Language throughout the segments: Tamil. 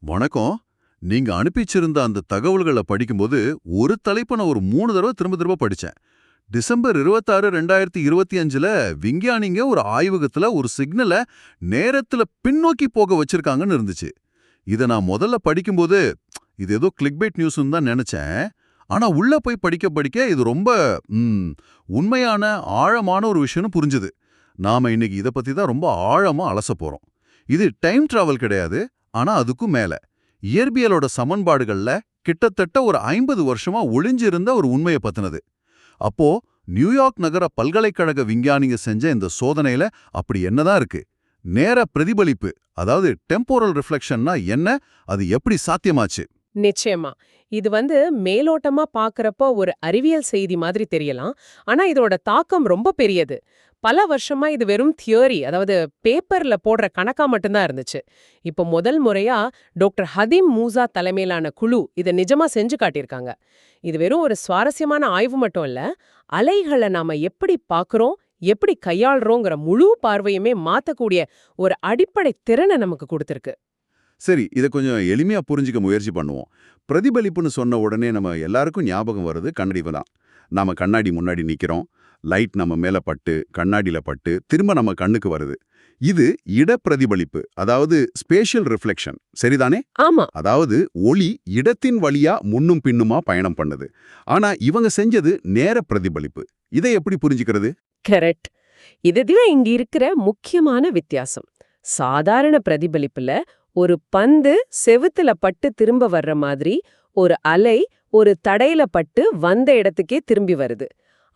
வணக்கம். நீங்க அனுப்பிச்சிருந்த அந்த தகவல்களை படிக்கும்போது ஒரு தலைப்பை நான் ஒரு 3 தடவை திரும்ப திரும்ப படிச்சேன். டிசம்பர் 26, 2025ல விஞ்ஞானிங்க ஒரு ஆய்வகத்துல ஒரு சிக்னலை நேரத்துல பின்னோக்கி போக வச்சிருக்காங்கன்னு இருந்துச்சு. இதை நான் முதல்ல படிக்கும்போது இது ஏதோ கிளிக்பைட் நியூஸ்னு தான் நினைச்சேன். ஆனா உள்ள போய் படிக்க படிக்க இது ரொம்ப உண்மையான ஆழமான ஒரு விஷயம்னு புரிஞ்சுது. நாம இன்னைக்கு இதை பத்தி தான் ரொம்ப ஆழமா அலச போறோம். இது டைம் டிராவல் கிடையாது, ஆனா அதுக்கும் மேல இயற்பியலோட சமன்பாடுகள்ல கிட்டத்தட்ட ஒரு 50 வருஷமா ஒளிஞ்சிருந்த ஒரு உண்மையை பத்தினது. அப்போ நியூயார்க் நகர பல்கலைக்கழக விஞ்ஞானிங்க செஞ்ச இந்த சோதனையில அப்படி என்னதான் இருக்கு? நேர பிரதிபலிப்பு, அதாவது டெம்போரல் ரிஃப்ளெக்ஷன்னா என்ன? அது எப்படி சாத்தியமாச்சு? நிச்சயமா. இது மேலோட்டமா பார்க்கறப்போ ஒரு அறிவியல் செய்தி மாதிரி தெரியலாம். ஆனா இதோட தாக்கம் ரொம்ப பெரியது. பல வருஷமா இது வெறும் தியரி, அதாவது பேப்பர்ல போடுற கணக்கா மட்டும்தான் இருந்துச்சு. இப்போ முதல் முறையா டாக்டர் ஹதீம் மூசா தலைமையிலான குழு இதை நிஜமா செஞ்சு காட்டியிருக்காங்க. இது வெறும் ஒரு சுவாரஸ்யமான ஆய்வு மட்டும் இல்ல, அலைகளை நாம எப்படி பார்க்கறோம், எப்படி கையாள்றோங்கிற முழு பார்வையுமே மாத்தக்கூடிய ஒரு அடிப்படை திறனை நமக்கு கொடுத்திருக்கு. சரி, இதை கொஞ்சம் எளிமையா புரிஞ்சுக்க முயற்சி பண்ணுவோம். பிரதிபலிப்புன்னு சொன்ன உடனே நம்ம எல்லாருக்கும் ஞாபகம் வருது கண்ணாடி தான். நாம கண்ணாடி முன்னாடி நிக்கிறோம். லைட் நம்ம மேல பட்டு, கண்ணாடியில பட்டு, திரும்ப நம்ம கண்ணுக்கு வருது. இது இடப்பிரதிபலிப்பு, அதாவது ஸ்பேஷியல் ரிஃப்ளெக்ஷன். சரிதானே? ஆமா. அதாவது ஒளி இடத்தின் வழியா முன்னும் பின்னுமா பயணம் பண்ணுது. ஆனா இவங்க செஞ்சது நேர பிரதிபலிப்பு. இதை எப்படி புரிஞ்சுக்கிறது? கரெக்ட். இதுதான் இங்க இருக்கிற முக்கியமான வித்தியாசம். சாதாரண பிரதிபலிப்புல ஒரு பந்து செவுத்துல பட்டு திரும்ப வர்ற மாதிரி ஒரு அலை ஒரு தடையில பட்டு வந்த இடத்துக்கே திரும்பி வருது.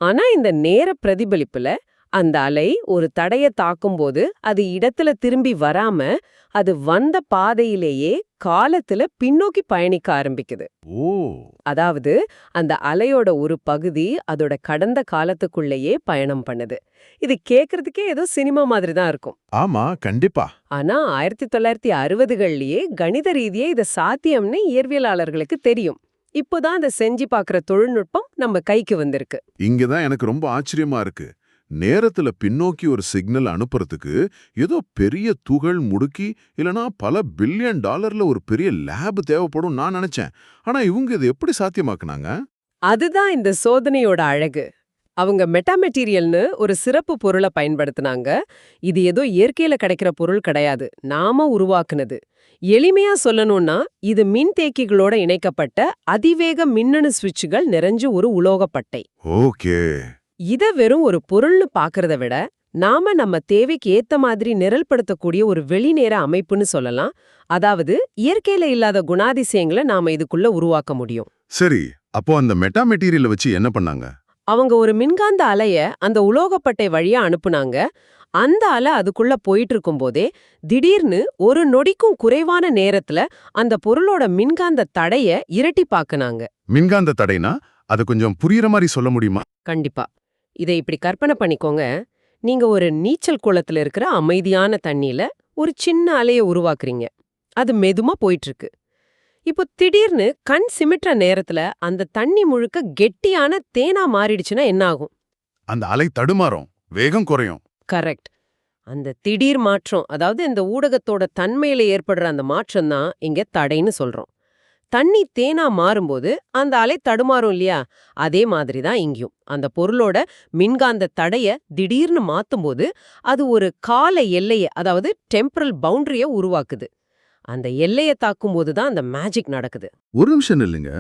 ஆனா இந்த நேர பிரதிபலிப்புல அந்த அலை ஒரு தடைய தாக்கும்போது அது இடத்துல திரும்பி வராம அது வந்த பாதையிலேயே காலத்துல பின்னோக்கி பயணிக்க ஆரம்பிக்குது. ஓ! அதாவது அந்த அலையோட ஒரு பகுதி அதோட கடந்த காலத்துக்குள்ளேயே பயணம் பண்ணுது. இது கேக்குறதுக்கே ஏதோ சினிமா மாதிரி தான் இருக்கும். ஆமா, கண்டிப்பா. ஆனா 1960கள்லயே கணித ரீதியா இது சாத்தியம்னு இயற்பியலாளர்களுக்கு தெரியும். இப்போதான் அதை செஞ்சு பார்க்குற தொழில்நுட்பம் நம்ம கைக்கு வந்திருக்கு. இங்கதான் எனக்கு ரொம்ப ஆச்சரியமா இருக்கு. நேரத்துல பின்னோக்கி ஒரு சிக்னல் அனுப்புறதுக்கு ஏதோ பெரிய துகள் முடுக்கி இல்லனா பல பில்லியன் டாலர்ல ஒரு பெரிய லேப் தேவைப்படும் நான் நினைச்சேன். ஆனா இவங்க இதை எப்படி சாத்தியமாக்குனாங்க? அதுதான் இந்த சோதனையோட அழகு. அவங்க மெட்டாமெட்டீரியல்னு ஒரு சிறப்பு பொருளை பயன்படுத்தினாங்க. இது ஏதோ இயற்கையில கிடைக்கிற பொருள் கிடையாது, நாம உருவாக்குனது. எளிமையா சொல்லணும்னா இது மின்தேக்கிகளோட இணைக்கப்பட்ட அதிவேக மின்னணு சுவிட்சுகள் நிறைஞ்ச ஒரு உலோகப்பட்டை. ஓகே. இத வெறும் ஒரு பொருள்னு பாக்குறத விட நாம நம்ம தேவைக்கு ஏத்த மாதிரி நிரல்படுத்தக்கூடிய ஒரு வெளிநேர அமைப்புன்னு சொல்லலாம். அதாவது இயற்கையில இல்லாத குணாதிசயங்களை நாம இதுக்குள்ள உருவாக்க முடியும். சரி, அப்போ அந்த மெட்டா மெட்டீரியலை வச்சு என்ன பண்ணாங்க? அவங்க ஒரு மின்காந்த அலைய அந்த உலோகப்பட்டை வழியா அனுப்புனாங்க. அந்த அலை அதுக்குள்ள போயிட்டு இருக்கும்போதே திடீர்னு ஒரு நொடிக்கும் குறைவான நேரத்துல அந்த பொருளோட மின்காந்த தடைய இரட்டிப்பாக்குனாங்க. மின்காந்த தடைனா அது கொஞ்சம் புரியுற மாதிரி சொல்ல முடியுமா? கண்டிப்பா. இதை இப்படி கற்பனை பண்ணிக்கோங்க. நீங்க ஒரு நீச்சல் குளத்துல இருக்கிற அமைதியான தண்ணியில ஒரு சின்ன அலைய உருவாக்குறீங்க. அது மெதுமா போயிட்டு இருக்கு. இப்போ திடீர்னு கண் சிமிட்டுற நேரத்துல அந்த தண்ணி முழுக்க கெட்டியான தேனா மாறிடுச்சுன்னா என்ன ஆகும்? அந்த அலை தடுமாறும், வேகம் குறையும். கரெக்ட். அந்த திடீர் மாற்றம், அதாவது இந்த ஊடகத்தோட தன்மையில ஏற்படுற அந்த மாற்றம் தான் இங்க தடைன்னு சொல்றோம். தண்ணி தேனா மாறும்போது அந்த அலை தடுமாறும் இல்லையா? அதே மாதிரி தான் இங்கேயும். அந்த பொருளோட மின்காந்த தடைய திடீர்னு மாத்தும்போது அது ஒரு கால எல்லைய, அதாவது டெம்பரல் பவுண்டரிய உருவாக்குது. அந்த எல்லைய தாக்கும்போது தான் அந்த மேஜிக் நடக்குது. ஒரு நிமிஷம் இல்லைங்க.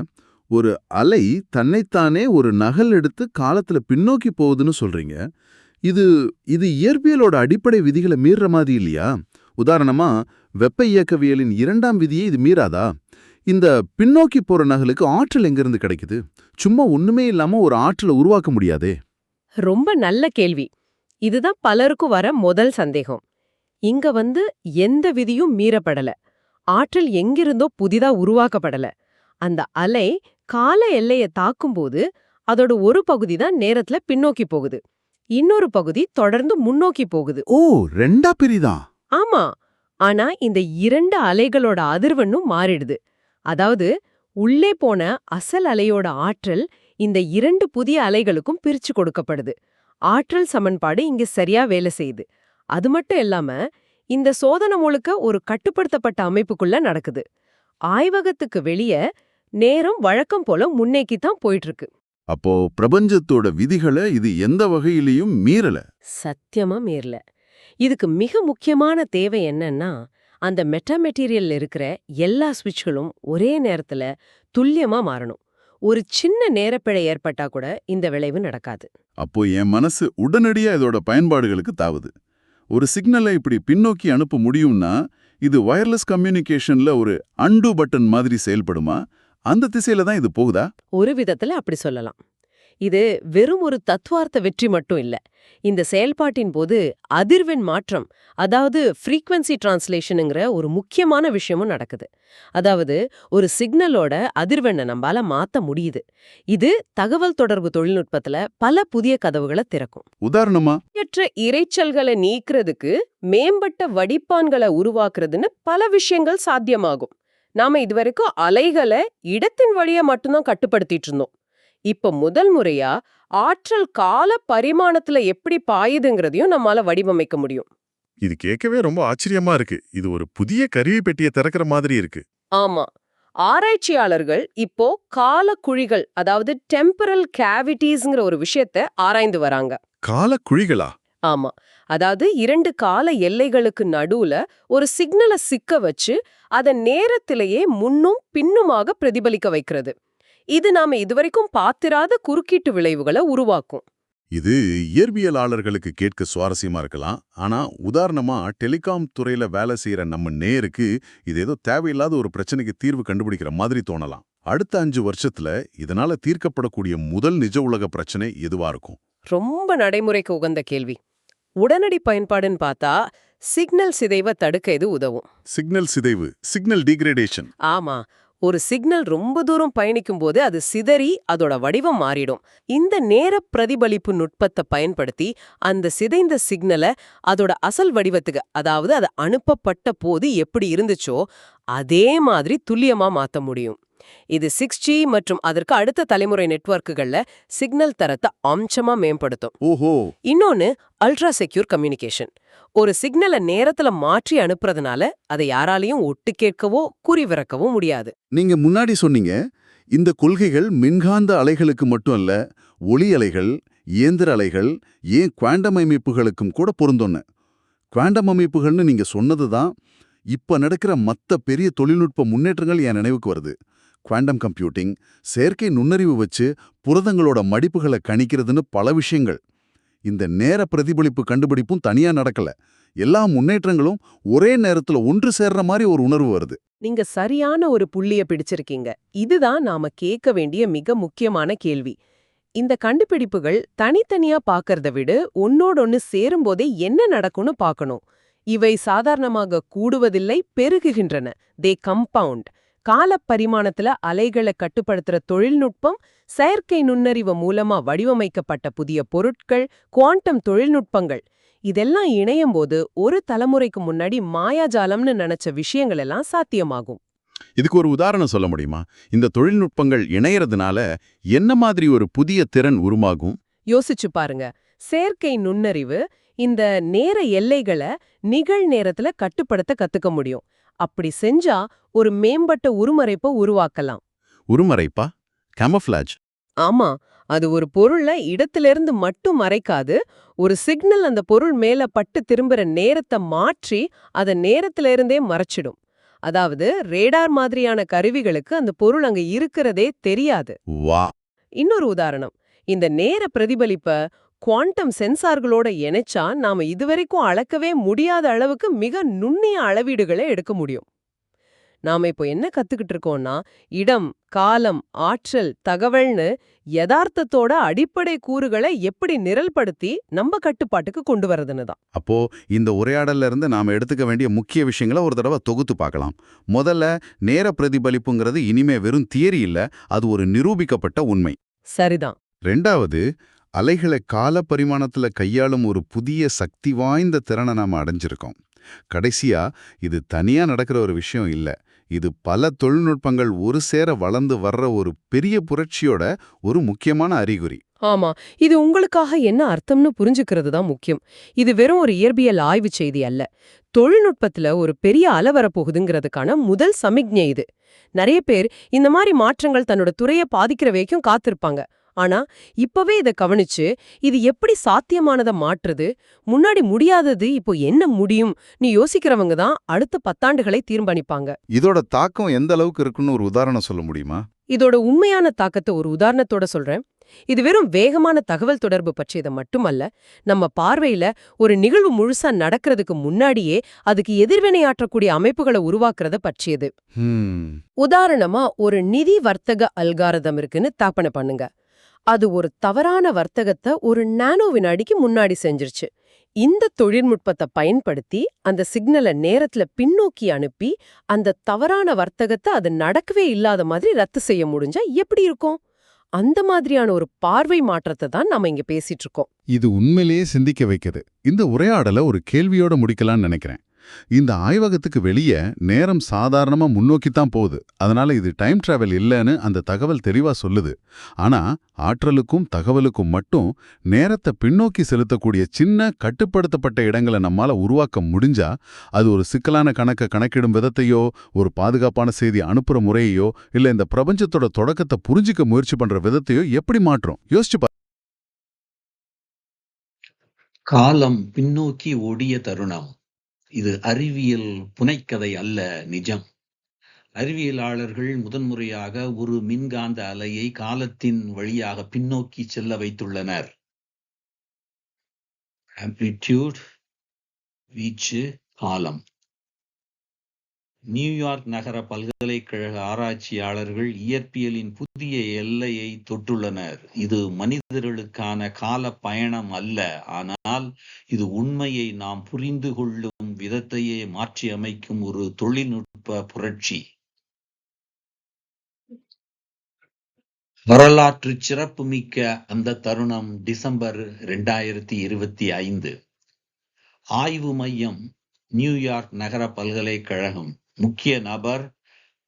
ஒரு அலை தன்னைத்தானே ஒரு நகல் எடுத்து காலத்துல பின்னோக்கி போகுதுன்னு சொல்றீங்க. இது இது இயற்பியலோட அடிப்படை விதிகளை மீறுற மாதிரி இல்லையா? உதாரணமா வெப்ப இயக்கவியலின் 2ஆம் விதியை இது மீறாதா? இந்த பின்னோக்கி போற நகலுக்கு ஆற்றல் எங்கிருந்து கிடைக்குது? சும்மா ஒண்ணுமே இல்லாம ஒரு ஆற்றலை உருவாக்க முடியாதே. ரொம்ப நல்ல கேள்வி. இதுதான் பலருக்கும் வர முதல் சந்தேகம். இங்க எந்த விதியும் மீறப்படல. ஆற்றல் எங்கிருந்தோ புதிதா உருவாக்கப்படல. அந்த அலை கால எல்லைய தாக்கும்போது அதோட ஒரு பகுதி தான் நேரத்துல பின்னோக்கி போகுது, இன்னொரு பகுதி தொடர்ந்து முன்னோக்கி போகுது. ஓ, ரெண்டா பிரிதா? ஆமா. ஆனா இந்த இரண்டு அலைகளோட அதிர்வெண்ணும் மாறிடுது. அதாவது உள்ளே போன அசல் அலையோட ஆற்றல் இந்த இரண்டு புதிய அலைகளுக்கும் பிரிச்சு கொடுக்கப்படுது. ஆற்றல் சமன்பாடு இங்க சரியா வேலை செய்யுது. அது மட்டும் இல்லாம இந்த சோதனை முழுக்க ஒரு கட்டுப்படுத்தப்பட்ட அமைப்புக்குள்ள நடக்குது. ஆய்வகத்துக்கு வெளிய நேரம் வழக்கம் போல முன்னேக்கி தான் போயிட்டு இருக்கு. அப்போ பிரபஞ்சத்தோட விதிகளை இது எந்த வகையிலையும் மீறல. சத்தியமா மீறல. இதுக்கு மிக முக்கியமான தேவை என்னன்னா, அந்த மெட்டாமெட்டீரியல்ல இருக்கிற எல்லா சுவிட்ச்களும் ஒரே நேரத்துல துல்லியமா மாறணும். ஒரு சின்ன நேரப்பிழை ஏற்பட்டா கூட இந்த விளைவு நடக்காது. அப்போ என் மனசு உடனடியா இதோட பயன்பாடுகளுக்கு தாவுது. ஒரு சிக்னலை இப்படி பின்னோக்கி அனுப்ப முடியும்னா இது வயர்லெஸ் கம்யூனிகேஷன்ல ஒரு அன்டு பட்டன் மாதிரி செயல்படுமா? அந்த திசையில தான் இது போகுதா? ஒரு விதத்துல அப்படி சொல்லலாம். இது வெறும் ஒரு தத்துவார்த்த வெற்றி மட்டும் இல்ல. இந்த செயல்பாட்டின் போது அதிர்வெண் மாற்றம், அதாவது ஃப்ரீக்வன்சி டிரான்ஸ்லேஷனுங்கிற ஒரு முக்கியமான விஷயமும் நடக்குது. அதாவது ஒரு சிக்னலோட அதிர்வெண்ணை நம்பால மாத்த முடியுது. இது தகவல் தொடர்பு தொழில்நுட்பத்துல பல புதிய கதவுகளை திறக்கும். உதாரணமா? தேவையற்ற இரைச்சல்களை நீக்கிறதுக்கு மேம்பட்ட வடிப்பான்களை உருவாக்குறதுன்னு பல விஷயங்கள் சாத்தியமாகும். நாம இதுவரைக்கும் அலைகளை இடத்தின் வழியா மட்டும்தான் கட்டுப்படுத்திட்டு இருந்தோம். இப்ப முதல் முறையா ஆற்றல் கால பரிமாணத்துல எப்படி பாயுதுங்கிறதையும் நம்மால வடிவமைக்க முடியும். இது கேட்கவே ரொம்ப ஆச்சரியமா இருக்கு. இது ஒரு புதிய கருவி பெட்டியை திறக்கிற மாதிரி இருக்கு. ஆமா, ஆராய்ச்சியாளர்கள் இப்போ கால குழிகள், அதாவது டெம்பரல் கேவிட்டிஸ்ங்கிற ஒரு விஷயத்தை ஆராய்ந்து வராங்க. கால குழிகளா? ஆமா, அதாவது இரண்டு கால எல்லைகளுக்கு நடுவுல ஒரு சிக்னலை சிக்க வச்சு அத நேரத்திலேயே முன்னும் பின்னுமாக பிரதிபலிக்க வைக்கிறது. இது நாம இதுவரைக்கும் பாத்திராத குறுக்கீட்டு விளைவுகளை உருவாக்கும். இது இயற்பியலாளர்களுக்கு கேட்க சுவாரஸ்யமா இருக்கலாம். ஆனா உதாரணமா டெலிகாம் துறையில வேலை செய்யற நம்ம நேருக்கு இது ஏதோ தேவையில்லாத ஒரு பிரச்சனைக்கு தீர்வு கண்டுபிடிக்கிற மாதிரி தோணலாம். அடுத்த 5 வருஷத்துல இதனால தீர்க்கப்படக்கூடிய முதல் நிஜ உலக பிரச்சனை எதுவா இருக்கும்? ரொம்ப நடைமுறைக்கு உகந்த கேள்வி. உடனடி பயன்பாடுன்னு பார்த்தா சிக்னல் சிதைவை தடுக்க இது உதவும். சிக்னல் சிதைவு, சிக்னல் டீக்ரேடேஷன். ஆமா, ஒரு சிக்னல் ரொம்ப தூரம் பயணிக்கும் போது அது சிதறி அதோட வடிவம் மாறிடும். இந்த நேர பிரதிபலிப்பு நுட்பத்தை பயன்படுத்தி அந்த சிதைந்த சிக்னலை அதோட அசல் வடிவத்துக்கு, அதாவது அது அனுப்பப்பட்ட போது எப்படி இருந்துச்சோ அதே மாதிரி துல்லியமா மாத்த முடியும். இது 6G மற்றும் அதற்கு அடுத்த தலைமுறை நெட்வொர்க்குகள்ல சிக்னல் தரத்தை அம்சமா மேம்படுத்தும். ஓஹோ. இன்னொன்னு அல்ட்ரா செக்யூர் கம்யூனிகேஷன். ஒரு சிக்னலை நேரத்துல மாற்றி அனுப்புறதுனால அதை யாராலையும் ஒட்டு கேட்கவோ குறிவிறக்கவோ முடியாது. நீங்க முன்னாடி சொன்னீங்க இந்த கொள்கைகள் மின்காந்த அலைகளுக்கு மட்டும் அல்ல, ஒளி அலைகள், இயந்திர அலைகள், ஏன் குவாண்டம் அமைப்புகளுக்கும் கூட பொருந்தோன்னு. குவாண்டம் அமைப்புகள்னு நீங்க சொன்னதுதான் இப்ப நடக்கிற மத்த பெரிய தொழில்நுட்ப முன்னேற்றங்கள் என் நினைவுக்கு வருது. குவாண்டம் கம்ப்யூட்டிங், செயற்கை நுண்ணறிவு வச்சு புரதங்களோட மடிப்புகளை கணிக்கிறதுன்னு பல விஷயங்கள். இந்த நேர பிரதிபலிப்பு கண்டுபிடிப்பும் தனியா நடக்கல. எல்லா முன்னேற்றங்களும் ஒரே நேரத்துல ஒன்று சேர்ற மாதிரி ஒரு உணர்வு வருது. நீங்க சரியான ஒரு புள்ளிய பிடிச்சிருக்கீங்க. இதுதான் நாம கேட்க வேண்டிய மிக முக்கியமான கேள்வி. இந்த கண்டுபிடிப்புகள் தனித்தனியா பார்க்கறத விட ஒன்னோடொன்னு சேரும்போதே என்ன நடக்கும்னு பார்க்கணும். இவை சாதாரணமாக கூடுவதில்லை, பெருகுகின்றன. தே கம்பவுண்ட். கால பரிமாணத்துல அலைகளை கட்டுப்படுத்துற தொழில்நுட்பம், செயற்கை நுண்ணறிவு மூலமா வடிவமைக்கப்பட்ட புதிய பொருட்கள், குவாண்டம் தொழில்நுட்பங்கள், இதெல்லாம் இணையும் போது ஒரு தலைமுறைக்கு முன்னாடி மாயாஜாலம்னு நினைச்ச விஷயங்கள் எல்லாம் சாத்தியமாகும். இதுக்கு ஒரு உதாரணம் சொல்ல முடியுமா? இந்த தொழில்நுட்பங்கள் இணையறதுனால என்ன மாதிரி ஒரு புதிய திறன் உருவாகும்? யோசிச்சு பாருங்க. செயற்கை நுண்ணறிவு இந்த நேர எல்லைகளை நிகழ்நேரத்துல கட்டுப்படுத்த கத்துக்க முடியும். அப்படி செஞ்சா ஒரு மேம்பட்ட உருமறைப்பை உருவாக்கலாம். உருமறைப்பா? கேமஃப்ளாஜ்? ஆமா, அது ஒரு பொருளை இடத்திலிருந்து மட்டும் மறைக்காது. ஒரு சிக்னல் அந்த பொருள் மேல பட்டு திரும்புற நேரத்தை மாற்றி அதை நேரத்திலிருந்தே மறைச்சிடும். அதாவது ரேடார் மாதிரியான கருவிகளுக்கு அந்த பொருள் அங்க இருக்கிறதே தெரியாது. வா. இன்னொரு உதாரணம், இந்த நேர பிரதிபலிப்ப குவாண்டம் சென்சார்களோட இணைச்சா நாம இதுவரைக்கும் அளக்கவே முடியாத அளவுக்கு மிக நுண்ணிய அளவீடுகளை எடுக்க முடியும். நாம இப்போ என்ன கத்துக்கிட்டு இருக்கோம்னா, இடம், காலம், ஆற்றல், தகவல்னு யதார்த்தத்தோட அடிப்படை கூறுகளை எப்படி நிரல்படுத்தி நம்ம கட்டுப்பாட்டுக்கு கொண்டு வரதுன்னு தான். அப்போ இந்த உரையாடல்ல இருந்து நாம எடுத்துக்க வேண்டிய முக்கிய விஷயங்களை ஒரு தடவை தொகுத்து பார்க்கலாம். முதல்ல, நேர பிரதிபலிப்புங்கிறது இனிமே வெறும் தியரி இல்ல, அது ஒரு நிரூபிக்கப்பட்ட உண்மை. சரிதான். ரெண்டாவது, அலைகளை கால பரிமாணத்துல கையாளும் ஒரு புதிய சக்தி வாய்ந்த திறனை நாம அடைஞ்சிருக்கோம். கடைசியா, இது தனியா நடக்கிற ஒரு விஷயம் இல்ல, இது பல தொழில்நுட்பங்கள் ஒரு சேர வளர்ந்து வர்ற ஒரு பெரிய புரட்சியோட ஒரு முக்கியமான அறிகுறி. ஆமா. இது உங்களுக்காக என்ன அர்த்தம்னு புரிஞ்சுக்கிறது தான் முக்கியம். இது வெறும் ஒரு இயற்பியல் ஆய்வு செய்தி அல்ல. தொழில்நுட்பத்துல ஒரு பெரிய அலை வரப்போகுதுங்கிறதுக்கான முதல் சமிக்ஞை இது. நெறைய பேர் இந்த மாரி மாற்றங்கள் தன்னோட துறைய பாதிக்கிற வரைக்கும் காத்திருப்பாங்க. ஆனா, இப்பவே இத கவனிச்சு, இது எப்படி சாத்தியமானத மாற்றுது, முன்னாடி முடியாதது இப்போ என்ன முடியும், நீ யோசிக்கிறவங்க தான் அடுத்த 10 ஆண்டுகளை தீர்மானிப்பாங்க. இதோட தாக்கம் எந்த அளவுக்கு இருக்குன்னு ஒரு உதாரணம் சொல்ல முடியுமா? இதோட உண்மையான தாக்கத்த ஒரு உதாரணத்தோட சொல்றேன். இது வெறும் வேகமான தகவல் தொடர்பு பற்றியது மட்டுமல்ல, நம்ம பார்வையில ஒரு நிகழ்வு முழுசா நடக்கிறதுக்கு முன்னாடியே அதுக்கு எதிர்வினையாற்றக்கூடிய அமைப்புகளை உருவாக்குறத பற்றியது. ஹம், உதாரணமா ஒரு நிதி வர்த்தக அல்காரதம் இருக்குன்னு தாப்பனை பண்ணுங்க. அது ஒரு தவறான வர்த்தகத்தை ஒரு நானோ வினாடிக்கு முன்னாடி செஞ்சிருச்சு. இந்த தொழில்நுட்பத்தை பயன்படுத்தி அந்த சிக்னலை நேரத்துல பின்னோக்கி அனுப்பி அந்த தவறான வர்த்தகத்தை அது நடக்கவே இல்லாத மாதிரி ரத்து செய்ய முடிஞ்சா எப்படி இருக்கும்? அந்த மாதிரியான ஒரு பார்வை மாற்றத்தை தான் நாம இங்க பேசிட்டு இருக்கோம். இது உண்மையிலேயே சிந்திக்க வைக்குது. இந்த உரையாடலை ஒரு கேள்வியோட முடிக்கலாம்னு நினைக்கிறேன். இந்த ஆய்வகத்துக்கு வெளியே நேரம் சாதாரணமா முன்னோக்கித்தான் போகுது. அதனால இது டைம் டிராவல் இல்லைன்னு அந்த தகவல் தெளிவா சொல்லுது. ஆனா ஆற்றலுக்கும் தகவலுக்கும் மட்டும் நேரத்தை பின்னோக்கி செலுத்தக்கூடிய சின்ன கட்டுப்படுத்தப்பட்ட இடங்களை நம்மால உருவாக்க முடிஞ்சா அது ஒரு சிக்கலான கணக்கை கணக்கிடும் விதத்தையோ, ஒரு பாதுகாப்பான செய்தி அனுப்புற முறையையோ, இல்ல இந்த பிரபஞ்சத்தோட தொடக்கத்தை புரிஞ்சிக்க முயற்சி பண்ற விதத்தையோ எப்படி மாற்றும்? யோசிச்சு காலம் பின்னோக்கி ஓடிய தருணம். இது அறிவியல் புனைக்கதை அல்ல, நிஜம். அறிவியலாளர்கள் முதன்முறையாக ஒரு மின்காந்த அலையை காலத்தின் வழியாக பின்னோக்கி செல்ல வைத்துள்ளனர். ஆம்ப்ளிடியூட், வீச்சு, காலம். நியூயார்க் நகர பல்கலைக்கழக ஆராய்ச்சியாளர்கள் இயற்பியலின் புதிய எல்லையை தொட்டுள்ளனர். இது மனிதர்களுக்கான கால பயணம் அல்ல, ஆனால் இது உண்மையை நாம் புரிந்து கொள்ளும் விதத்தையே மாற்றி அமைக்கும் ஒரு தொழில்நுட்ப புரட்சி. வரலாற்று சிறப்புமிக்க அந்த தருணம் டிசம்பர் 2025. ஆய்வு மையம் நியூயார்க் நகர பல்கலைக்கழகம். முக்கிய நபர்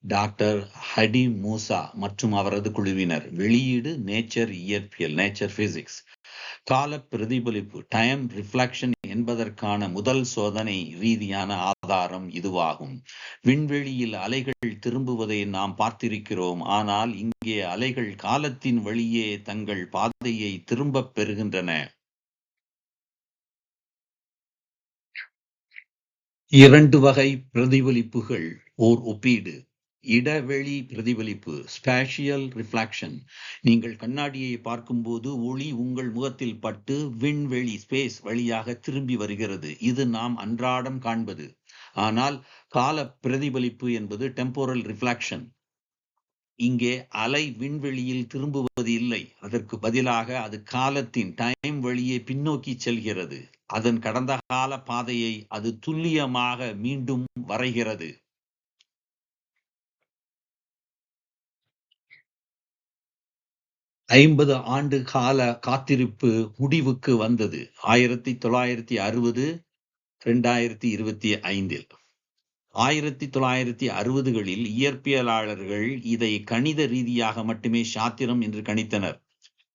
டாக்டர் ஹடி மூசா மற்றும் அவரது குழுவினர். வெளியீடு நேச்சர் இயற்பியல், நேச்சர் பிசிக்ஸ். கால பிரதிபலிப்பு, டைம் ரிஃப்ளெக்ஷன் என்பதற்கான முதல் சோதனை ரீதியான ஆதாரம் இதுவாகும். விண்வெளியில் அலைகள் திரும்புவதை நாம் பார்த்திருக்கிறோம், ஆனால் இங்கே அலைகள் காலத்தின் வழியே தங்கள் பாதையை திரும்பப் பெறுகின்றன. இரண்டு வகை பிரதிபலிப்புகள். ஓர் ஒப்பீடு. இடவெளி பிரதிபலிப்பு, ஸ்பேஷியல் ரிஃப்ளெக்ஷன். நீங்கள் கண்ணாடியை பார்க்கும்போது ஒளி உங்கள் முகத்தில் பட்டு விண்வெளி ஸ்பேஸ் வழியாக திரும்பி வருகிறது. இது நாம் அன்றாடம் காண்பது. ஆனால் கால பிரதிபலிப்பு என்பது டெம்போரல் ரிஃப்ளெக்ஷன். இங்கே அலை விண்வெளியில் திரும்புவது இல்லை, அதற்கு பதிலாக அது காலத்தின் டைம் வழியே பின்னோக்கி செல்கிறது. அதன் கடந்த கால பாதையை அது துல்லியமாக மீண்டும் வரைகிறது. ஐம்பது ஆண்டு கால காத்திருப்பு முடிவுக்கு வந்தது 1960, 2025. 1960களில் இயற்பியலாளர்கள் இதை கணித ரீதியாக மட்டுமே சாத்திரம் என்று கணித்தனர்.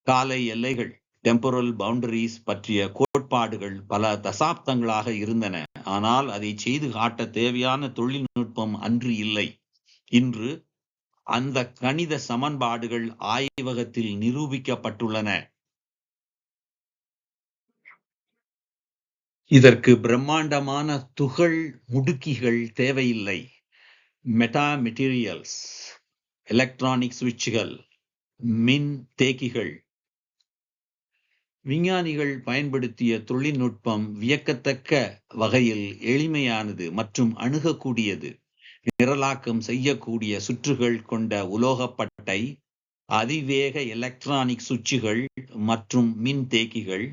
கால எல்லைகள், டெம்பரல் பவுண்டரிஸ் பற்றிய கோட்பாடுகள் பல தசாப்தங்களாக இருந்தன, ஆனால் அதை செய்து காட்ட தேவையான தொழில்நுட்பம் அன்று இல்லை. இன்று அந்த கணித சமன்பாடுகள் ஆய்வகத்தில் நிரூபிக்கப்பட்டுள்ளன. இதற்கு பிரம்மாண்டமான துகள் முடுக்கிகள் தேவையில்லை. மெட்டா மெட்டீரியல்ஸ், எலக்ட்ரானிக் சுவிட்சுகள், மின் தேக்கிகள். விஞ்ஞானிகள் பயன்படுத்திய தொழில்நுட்பம் வியக்கத்தக்க வகையில் எளிமையானது மற்றும் அணுகக்கூடியது. நிரலாக்கம் செய்யக்கூடிய சுற்றுகள் கொண்ட உலோகப்பட்டை, அதிவேக எலக்ட்ரானிக் சுவிட்சுகள் மற்றும் மின் தேக்கிகள்.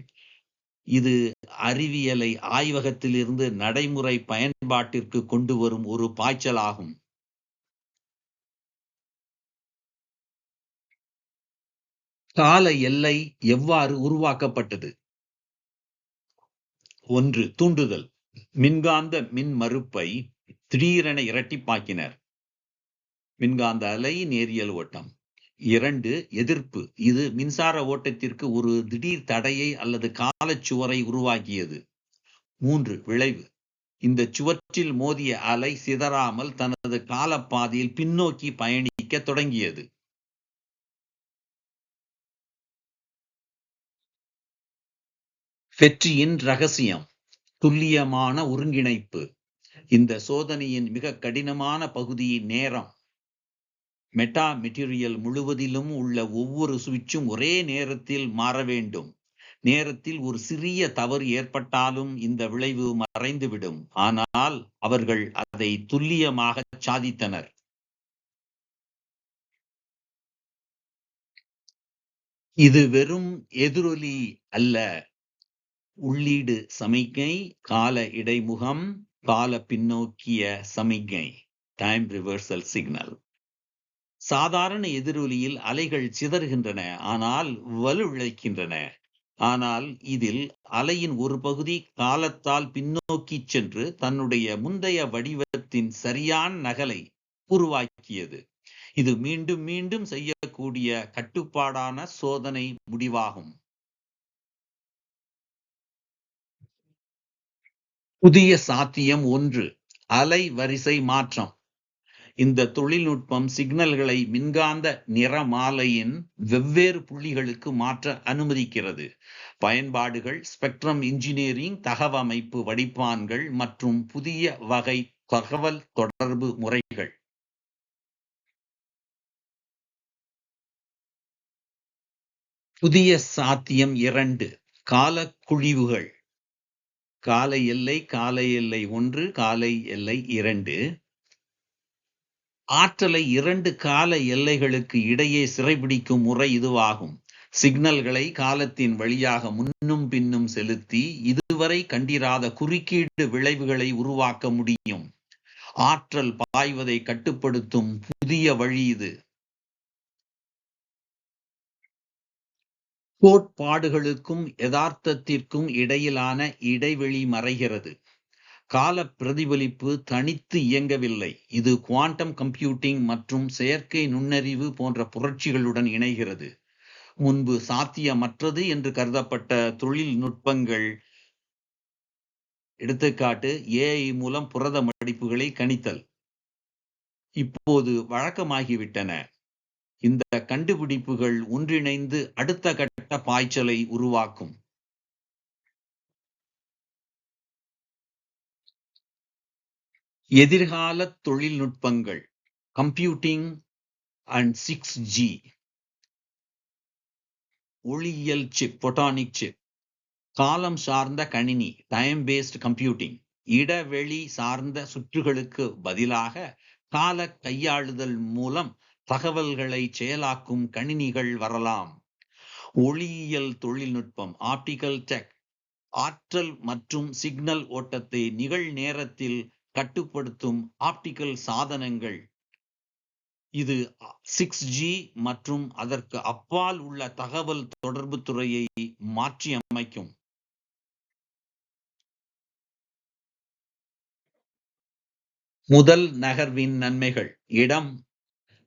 இது அறிவியலை ஆய்வகத்திலிருந்து நடைமுறை பயன்பாட்டிற்கு கொண்டு வரும் ஒரு பாய்ச்சலாகும். கால எல்லை எவ்வாறு உருவாக்கப்பட்டது? 1. தூண்டுதல். மின்காந்த மின்மறுப்பை திடீரென இரட்டிப்பாக்கினர். மின்காந்த அலை, நேரியல் ஓட்டம். 2. எதிர்ப்பு. இது மின்சார ஓட்டத்திற்கு ஒரு திடீர் தடையை அல்லது காலச்சுவரை உருவாக்கியது. 3. விளைவு. இந்த சுவற்றில் மோதிய அலை சிதறாமல் தனது காலப்பாதையில் பின்னோக்கி பயணிக்க தொடங்கியது. வெற்றியின் ரகசியம். துல்லியமான ஒருங்கிணைப்பு. இந்த சோதனையின் மிக கடினமான பகுதி நேரம். மெட்டா மெட்டீரியல் முழுவதிலும் உள்ள ஒவ்வொரு சுவிட்சும் ஒரே நேரத்தில் மாற வேண்டும். நேரத்தில் ஒரு சிறிய தவறு ஏற்பட்டாலும் இந்த விளைவு மறைந்துவிடும். ஆனால் அவர்கள் அதை துல்லியமாக சாதித்தனர். இது வெறும் எதிரொலி அல்ல. உள்ளீடு சமிக்ஞை, கால இடைமுகம், கால பின்னோக்கிய சமிக்ஞை, டைம் ரிவர்சல் சிக்னல். சாதாரண எதிரொலியில் அலைகள் சிதறுகின்றன, ஆனால் வலுவிழக்கின்றன. ஆனால் இதில் அலையின் ஒரு பகுதி காலத்தால் பின்னோக்கி சென்று தன்னுடைய முந்தைய வடிவத்தின் சரியான நகலை உருவாக்கியது. இது மீண்டும் மீண்டும் செய்யக்கூடிய கட்டுப்பாடான சோதனை முடிவாகும். புதிய சாத்தியம் 1. அலை வரிசை மாற்றம். இந்த தொழில்நுட்பம் சிக்னல்களை மின்காந்த நிறமாலையின் வெவ்வேறு புள்ளிகளுக்கு மாற்ற அனுமதிக்கிறது. பயன்பாடுகள் ஸ்பெக்ட்ரம் இன்ஜினியரிங், தகவமைப்பு வடிப்பான்கள் மற்றும் புதிய வகை தகவல் தொடர்பு முறைகள். புதிய சாத்தியம் 2. கால குழிவுகள். கால எல்லை, கால எல்லை 1, கால எல்லை 2. ஆற்றலை 2 கால எல்லைகளுக்கு இடையே சிறைபிடிக்கும் முறை இதுவாகும். சிக்னல்களை காலத்தின் வழியாக முன்னும் பின்னும் செலுத்தி இதுவரை கண்டிராத குறுக்கீடு விளைவுகளை உருவாக்க முடியும். ஆற்றல் பாய்வதை கட்டுப்படுத்தும் புதிய வழி இது. கோட்பாடுகளுக்கும் யதார்த்தத்திற்கும் இடையிலான இடைவெளி மறைகிறது. கால பிரதிபலிப்பு தனித்து இயங்கவில்லை. இது குவாண்டம் கம்ப்யூட்டிங் மற்றும் செயற்கை நுண்ணறிவு போன்ற புரட்சிகளுடன் இணைகிறது. முன்பு சாத்தியமற்றது என்று கருதப்பட்ட தொழில்நுட்பங்கள், எடுத்துக்காட்டு AI மூலம் புரத மடிப்புகளை கணித்தல், இப்போது வழக்கமாகிவிட்டன. இந்த கண்டுபிடிப்புகள் ஒன்றிணைந்து அடுத்த கட்ட பாய்ச்சலை உருவாக்கும். எதிர்கால தொழில்நுட்பங்கள். Computing and 6G. ஒளியியல் சிப், போட்டானிக் சிப். காலம் சார்ந்த கணினி, டைம் பேஸ்ட் கம்ப்யூட்டிங். இடவெளி சார்ந்த சுற்றுகளுக்கு பதிலாக கால கையாளுதல் மூலம் தகவல்களை செயலாக்கும் கணினிகள் வரலாம். ஒளியியல் தொழில்நுட்பம், ஆப்டிகல் டெக். ஆற்றல் மற்றும் சிக்னல் ஓட்டத்தை நிகழ்நேரத்தில் கட்டுப்படுத்தும் ஆப்டிகல் சாதனங்கள். இது 6G மற்றும் அதற்கு அப்பால் உள்ள தகவல் தொடர்பு துறையை மாற்றி அமைக்கும். முதல் நகர்வின் நன்மைகள். இடம்,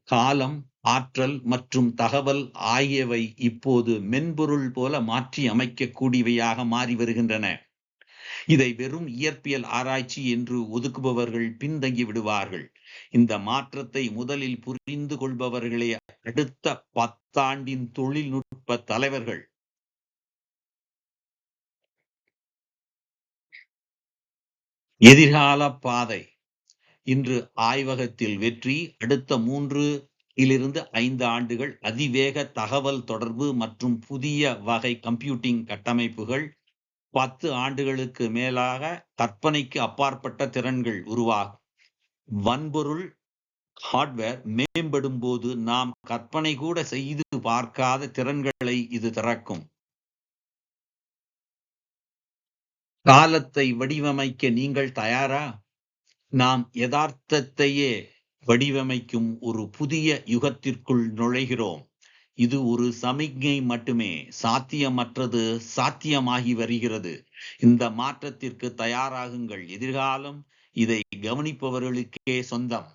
காலம், ஆற்றல் மற்றும் தகவல் ஆகியவை இப்போது மென்பொருள் போல மாற்றி அமைக்கக்கூடியவையாக மாறி வருகின்றன. இதை வெறும் இயற்பியல் ஆராய்ச்சி என்று ஒதுக்குபவர்கள் பின்தங்கி விடுவார்கள். இந்த மாற்றத்தை முதலில் புரிந்து கொள்பவர்களே அடுத்த 10 ஆண்டின் தொழில்நுட்ப தலைவர்கள். எதிர்கால பாதை. இன்று ஆய்வகத்தில் வெற்றி. அடுத்த 3 இலிருந்து 5 ஆண்டுகள் அதிவேக தகவல் தொடர்பு மற்றும் புதிய வகை கம்ப்யூட்டிங் கட்டமைப்புகள். 10 ஆண்டுகளுக்கு மேலாக கற்பனைக்கு அப்பாற்பட்ட திறன்கள் உருவாகும். வன்பொருள், ஹார்ட்வேர் மேம்படும் போது நாம் கற்பனை கூட செய்து பார்க்காத திறன்களை இது திறக்கும். காலத்தை வடிவமைக்க நீங்கள் தயாரா? நாம் யதார்த்தத்தையே வடிவமைக்கும் ஒரு புதிய யுகத்திற்குள் நுழைகிறோம். இது ஒரு சமிக்ஞை மட்டுமே. சாத்தியமற்றது சாத்தியமாகி வருகிறது. இந்த மாற்றத்திற்கு தயாராகுங்கள். எதிர்காலம் இதை கவனிப்பவர்களுக்கே சொந்தம்.